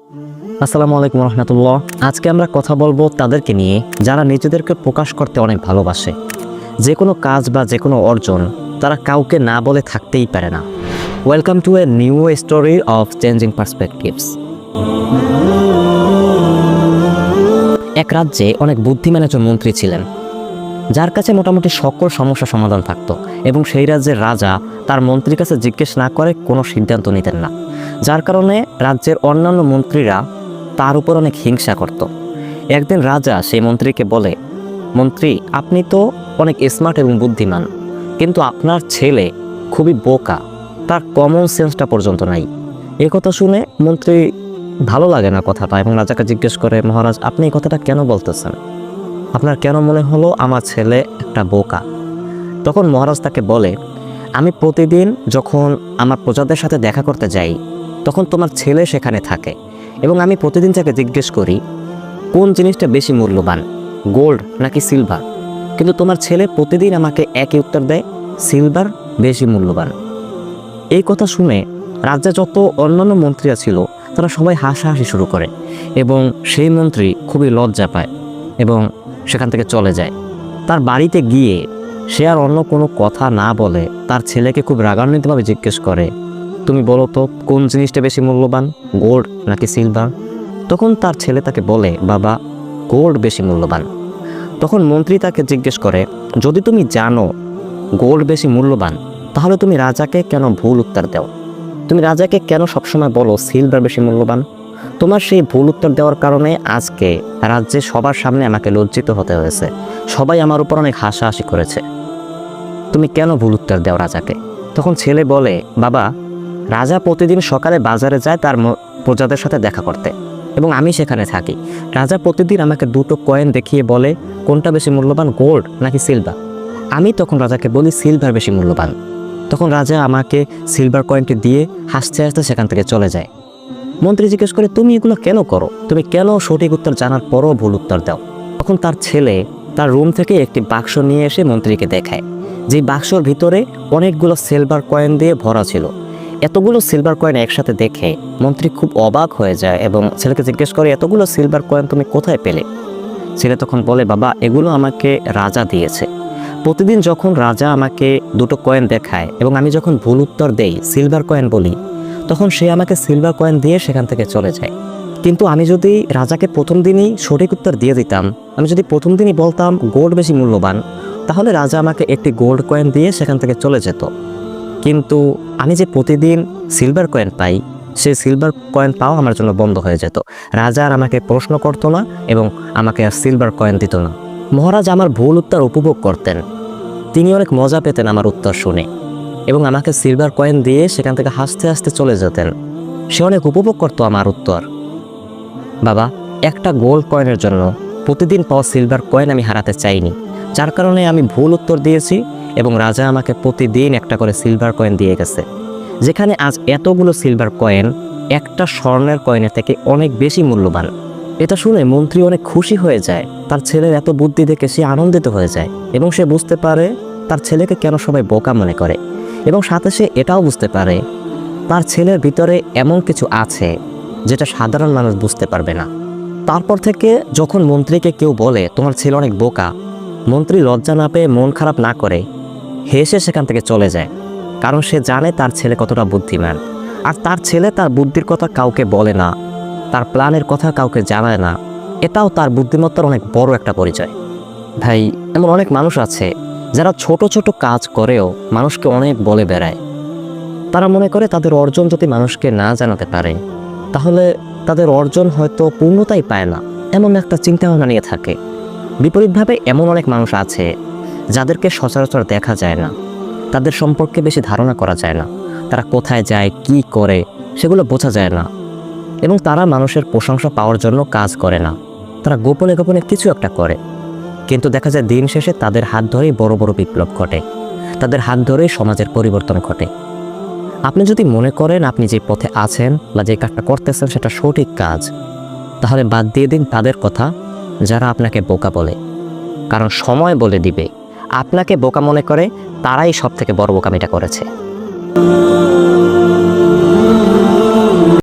আসসালামু আলাইকুম রহমতুল্লাহ। আজকে আমরা কথা বলবো তাদেরকে নিয়ে যারা নিজেদেরকে প্রকাশ করতে অনেক ভালোবাসে। যে কোনো কাজ বা যে কোনো অর্জন তারা কাউকে না বলে থাকতেই পারে না। Welcome to a new story of changing perspectives. এক রাজ্যে অনেক বুদ্ধিমান একজন মন্ত্রী ছিলেন, যার কাছে মোটামুটি সকল সমস্যা সমাধান থাকতো এবং সেই রাজ্যের রাজা তার মন্ত্রীর কাছে জিজ্ঞেস না করে কোনো সিদ্ধান্ত নিতেন না, যার কারণে রাজ্যের অন্যান্য মন্ত্রীরা তার উপর অনেক হিংসা করত। একদিন রাজা সেই মন্ত্রীকে বলে, মন্ত্রী, আপনি তো অনেক স্মার্ট এবং বুদ্ধিমান, কিন্তু আপনার ছেলে খুবই বোকা, তার কমন সেন্সটা পর্যন্ত নাই। এই কথা শুনে মন্ত্রী ভালো লাগে না কথাটা এবং রাজাকে জিজ্ঞেস করে, মহারাজ, আপনি এই কথাটা কেন বলতেছেন? আপনার কেন মনে হলো আমার ছেলে একটা বোকা? তখন মহারাজ তাকে বলে, আমি প্রতিদিন যখন আমার প্রজাদের সাথে দেখা করতে যাই তখন তোমার ছেলে সেখানে থাকে এবং আমি প্রতিদিন তাকে জিজ্ঞেস করি কোন জিনিসটা বেশি মূল্যবান, গোল্ড নাকি সিলভার, কিন্তু তোমার ছেলে প্রতিদিন আমাকে একই উত্তর দেয়, সিলভার বেশি মূল্যবান। এই কথা শুনে রাজ্যে যত অন্যান্য মন্ত্রীরা ছিল তারা সবাই হাসাহাসি শুরু করে এবং সেই মন্ত্রী খুবই লজ্জা পায় এবং সেখান থেকে চলে যায়। তার বাড়িতে গিয়ে সে আর অন্য কোনো কথা না বলে তার ছেলেকে খুব রাগান্বিতভাবে জিজ্ঞেস করে, তুমি বলো তো কোন জিনিসটা বেশি মূল্যবান, গোল্ড নাকি সিলভার? তখন তার ছেলে তাকে বলে, বাবা, গোল্ড বেশি মূল্যবান। তখন মন্ত্রী তাকে জিজ্ঞেস করে, যদি তুমি জানো গোল্ড বেশি মূল্যবান তাহলে তুমি রাজাকে কেন ভুল উত্তর দাও? তুমি রাজাকে কেন সবসময় বলো সিলভার বেশি মূল্যবান? তোমার সেই ভুল উত্তর দেওয়ার কারণে আজকে রাজ্যে সবার সামনে আমাকে লজ্জিত হতে হয়েছে, সবাই আমার উপর অনেক হাসাহাসি করেছে। তুমি কেন ভুল উত্তর দাও রাজাকে? তখন ছেলে বলে, বাবা, রাজা প্রতিদিন সকালে বাজারে যায় তার প্রজাদের সাথে দেখা করতে এবং আমি সেখানে থাকি। রাজা প্রতিদিন আমাকে দুটো কয়েন দেখিয়ে বলে কোনটা বেশি মূল্যবান, গোল্ড নাকি সিলভার। আমি তখন রাজাকে বলি সিলভার বেশি মূল্যবান। তখন রাজা আমাকে সিলভার কয়েনটি দিয়ে হাসতে হাসতে সেখান থেকে চলে যায়। মন্ত্রী জিজ্ঞেস করে, তুমি এগুলো কেন করো? তুমি কেন সঠিক উত্তর জানার পরও ভুল উত্তর দাও? তখন তার ছেলে তার রুম থেকে একটি বাক্স নিয়ে এসে মন্ত্রীকে দেখায়, যে বাক্সর ভিতরে অনেকগুলো সিলভার কয়েন দিয়ে ভরা ছিল। এতগুলো সিলভার কয়েন একসাথে দেখে মন্ত্রী খুব অবাক হয়ে যায় এবং ছেলেকে জিজ্ঞেস করে, এতগুলো সিলভার কয়েন তুমি কোথায় পেলে? ছেলে তখন বলে, বাবা, এগুলো আমাকে রাজা দিয়েছে। প্রতিদিন যখন রাজা আমাকে দুটো কয়েন দেখায় এবং আমি যখন ভুল উত্তর দেই, সিলভার কয়েন বলি, তখন সে আমাকে সিলভার কয়েন দিয়ে সেখান থেকে চলে যায়। কিন্তু আমি যদি রাজাকে প্রথম দিনই সঠিক উত্তর দিয়ে দিতাম, আমি যদি প্রথম দিনই বলতাম গোল্ড বেশি মূল্যবান, তাহলে রাজা আমাকে একটি গোল্ড কয়েন দিয়ে সেখান থেকে চলে যেত। কিন্তু আমি যে প্রতিদিন সিলভার কয়েন পাই, সেই সিলভার কয়েন পাওয়া আমার জন্য বন্ধ হয়ে যেত। রাজা আর আমাকে প্রশ্ন করতো না এবং আমাকে আর সিলভার কয়েন দিত না। মহারাজ আমার ভুল উত্তর উপভোগ করতেন, তিনি অনেক মজা পেতেন আমার উত্তর শুনে এবং আমাকে সিলভার কয়েন দিয়ে সেখান থেকে হাসতে হাসতে চলে যেতেন। সে অনেক উপভোগ করতো আমার উত্তর। বাবা, একটা গোল্ড কয়েনের জন্য প্রতিদিন পাওয়া সিলভার কয়েন আমি হারাতে চাইনি, যার কারণে আমি ভুল উত্তর দিয়েছি এবং রাজা আমাকে প্রতিদিন একটা করে সিলভার কয়েন দিয়ে গেছে। যেখানে আজ এতগুলো সিলভার কয়েন একটা স্বর্ণের কয়েনের থেকে অনেক বেশি মূল্যবান। এটা শুনে মন্ত্রী অনেক খুশি হয়ে যায়। তার ছেলের এত বুদ্ধি দেখে সে আনন্দিত হয়ে যায় এবং সে বুঝতে পারে তার ছেলেকে কেন সবাই বোকা মনে করে এবং সাথে সে এটাও বুঝতে পারে তার ছেলের ভিতরে এমন কিছু আছে যেটা সাধারণ মানুষ বুঝতে পারবে না। তারপর থেকে যখন মন্ত্রীকে কেউ বলে তোমার ছেলে অনেক বোকা, মন্ত্রী লজ্জা না পেয়ে মন খারাপ না করে হেসে সেখান থেকে চলে যায়, কারণ সে জানে তার ছেলে কতটা বুদ্ধিমান। আর তার ছেলে তার বুদ্ধির কথা কাউকে বলে না, তার প্ল্যানের কথা কাউকে জানায় না। এটাও তার বুদ্ধিমত্তার অনেক বড় একটা পরিচয়। ভাই, এমন অনেক মানুষ আছে যারা ছোট ছোট কাজ করেও মানুষকে অনেক বলে বেড়ায়। তারা মনে করে তাদের অর্জন যদি মানুষকে না জানাতে পারে তাহলে তাদের অর্জন হয়তো পূর্ণতাই পায় না, এমন একটা চিন্তাভাবনা নিয়ে থাকে। বিপরীতভাবে এমন অনেক মানুষ আছে যাদেরকে সচরাচর দেখা যায় না, তাদের সম্পর্কে বেশি ধারণা করা যায় না, তারা কোথায় যায়, কি করে সেগুলো বোঝা যায় না এবং তারা মানুষের প্রশংসা পাওয়ার জন্য কাজ করে না, তারা গোপনে গোপনে কিছু একটা করে। কিন্তু দেখা যায় দিন শেষে তাদের হাত ধরেই বড় বড় বিপ্লব ঘটে, তাদের হাত ধরেই সমাজের পরিবর্তন ঘটে। আপনি যদি মনে করেন আপনি যে পথে আছেন বা যে কাজটা করতেছেন সেটা সঠিক কাজ, তাহলে বাদ দিয়ে দিন তাদের কথা যারা আপনাকে বোকা বলে, কারণ সময় বলে দিবে আপনাকে বোকা মনে করে তারাই সব থেকে বড় বোকামিটা করেছে।